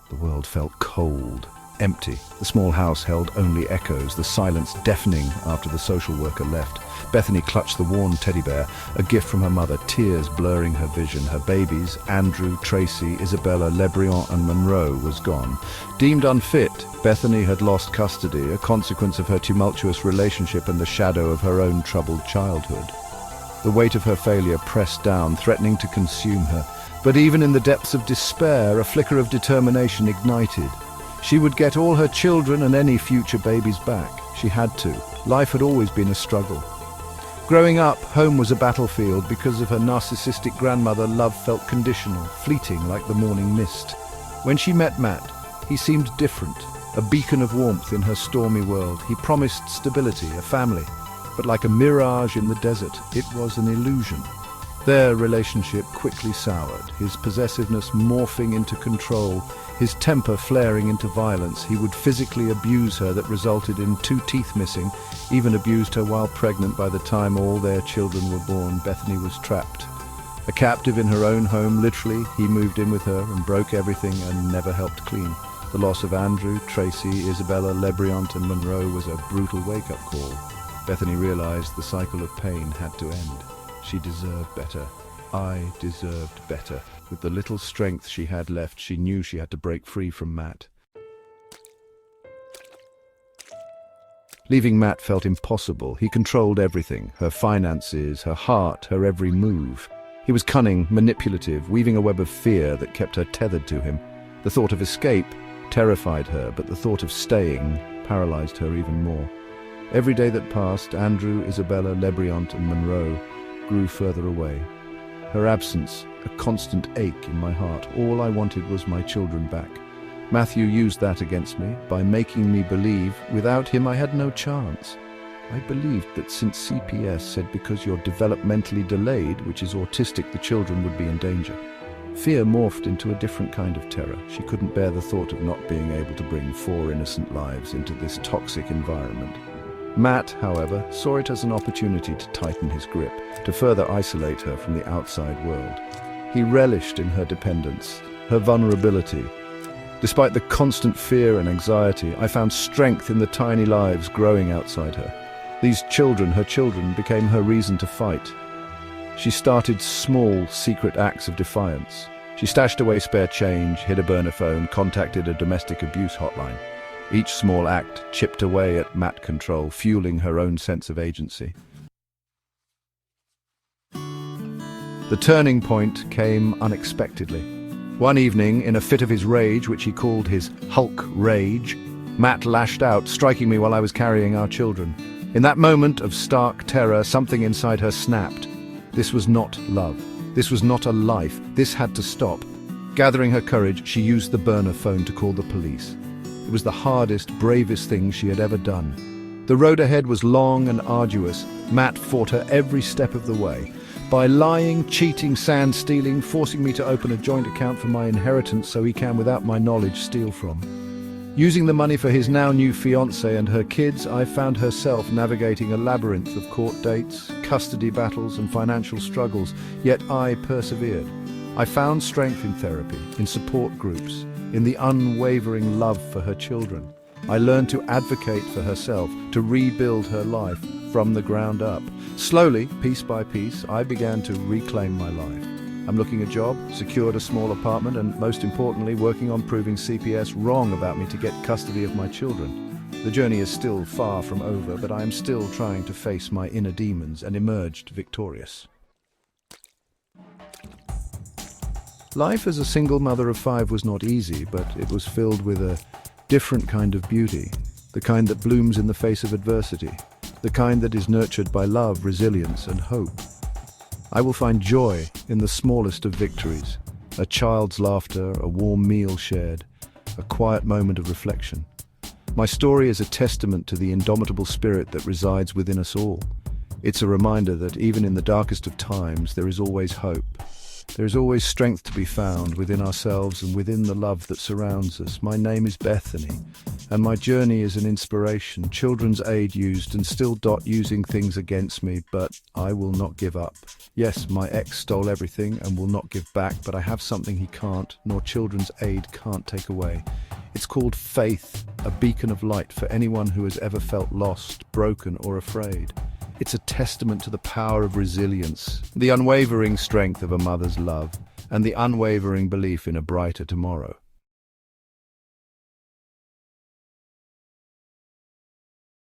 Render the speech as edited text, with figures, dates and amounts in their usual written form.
The world felt cold, empty. The small house held only echoes, the silence deafening after the social worker left. Bethany clutched the worn teddy bear, a gift from her mother, tears blurring her vision. Her babies, Andrew, Tracy, Isabella, Lebrion and Monroe, was gone. Deemed unfit, Bethany had lost custody, a consequence of her tumultuous relationship and the shadow of her own troubled childhood. The weight of her failure pressed down, threatening to consume her. But even in the depths of despair, a flicker of determination ignited. She would get all her children and any future babies back. She had to. Life had always been a struggle. Growing up, home was a battlefield. Because of her narcissistic grandmother, love felt conditional, fleeting like the morning mist. When she met Matt, he seemed different, a beacon of warmth in her stormy world. He promised stability, a family, but like a mirage in the desert, it was an illusion. Their relationship quickly soured, his possessiveness morphing into control, his temper flaring into violence. He would physically abuse her that resulted in 2 teeth missing, even abused her while pregnant. By the time all their children were born, Bethany was trapped. A captive in her own home, literally, he moved in with her and broke everything and never helped clean. The loss of Andrew, Tracy, Isabella, Lebriant and Monroe was a brutal wake-up call. Bethany realized the cycle of pain had to end. She deserved better. I deserved better. With the little strength she had left, she knew she had to break free from Matt. Leaving Matt felt impossible. He controlled everything, her finances, her heart, her every move. He was cunning, manipulative, weaving a web of fear that kept her tethered to him. The thought of escape terrified her, but the thought of staying paralyzed her even more. Every day that passed, Andrew, Isabella, Lebriant and Monroe grew further away. Her absence, a constant ache in my heart. All I wanted was my children back. Matthew used that against me by making me believe without him I had no chance. I believed that since CPS said because you're developmentally delayed, which is autistic, the children would be in danger. Fear morphed into a different kind of terror. She couldn't bear the thought of not being able to bring 4 innocent lives into this toxic environment. Matt, however, saw it as an opportunity to tighten his grip, to further isolate her from the outside world. He relished in her dependence, her vulnerability. Despite the constant fear and anxiety, I found strength in the tiny lives growing outside her. These children, her children, became her reason to fight. She started small, secret acts of defiance. She stashed away spare change, hid a burner phone, contacted a domestic abuse hotline. Each small act chipped away at Matt control, fueling her own sense of agency. The turning point came unexpectedly. One evening, in a fit of his rage, which he called his Hulk rage, Matt lashed out, striking me while I was carrying our children. In that moment of stark terror, something inside her snapped. This was not love. This was not a life. This had to stop. Gathering her courage, she used the burner phone to call the police. It was the hardest, bravest thing she had ever done. The road ahead was long and arduous. Matt fought her every step of the way. By lying, cheating, sand-stealing, forcing me to open a joint account for my inheritance so he can, without my knowledge, steal from. Using the money for his now new fiancée and her kids, I found herself navigating a labyrinth of court dates, custody battles and financial struggles, yet I persevered. I found strength in therapy, in support groups, in the unwavering love for her children. I learned to advocate for herself, to rebuild her life from the ground up. Slowly, piece by piece, I began to reclaim my life. I'm looking a job, secured a small apartment, and most importantly, working on proving CPS wrong about me to get custody of my children. The journey is still far from over, but I am still trying to face my inner demons and emerged victorious. Life as a single mother of 5 was not easy, but it was filled with a different kind of beauty, the kind that blooms in the face of adversity, the kind that is nurtured by love, resilience, and hope. I will find joy in the smallest of victories, a child's laughter, a warm meal shared, a quiet moment of reflection. My story is a testament to the indomitable spirit that resides within us all. It's a reminder that even in the darkest of times, there is always hope. There is always strength to be found within ourselves and within the love that surrounds us. My name is Bethany, and my journey is an inspiration. Children's aid used and still using things against me, but I will not give up. Yes, my ex stole everything and will not give back, but I have something he can't, nor children's aid can't take away. It's called faith, a beacon of light for anyone who has ever felt lost, broken, or afraid. It's a testament to the power of resilience, the unwavering strength of a mother's love, and the unwavering belief in a brighter tomorrow.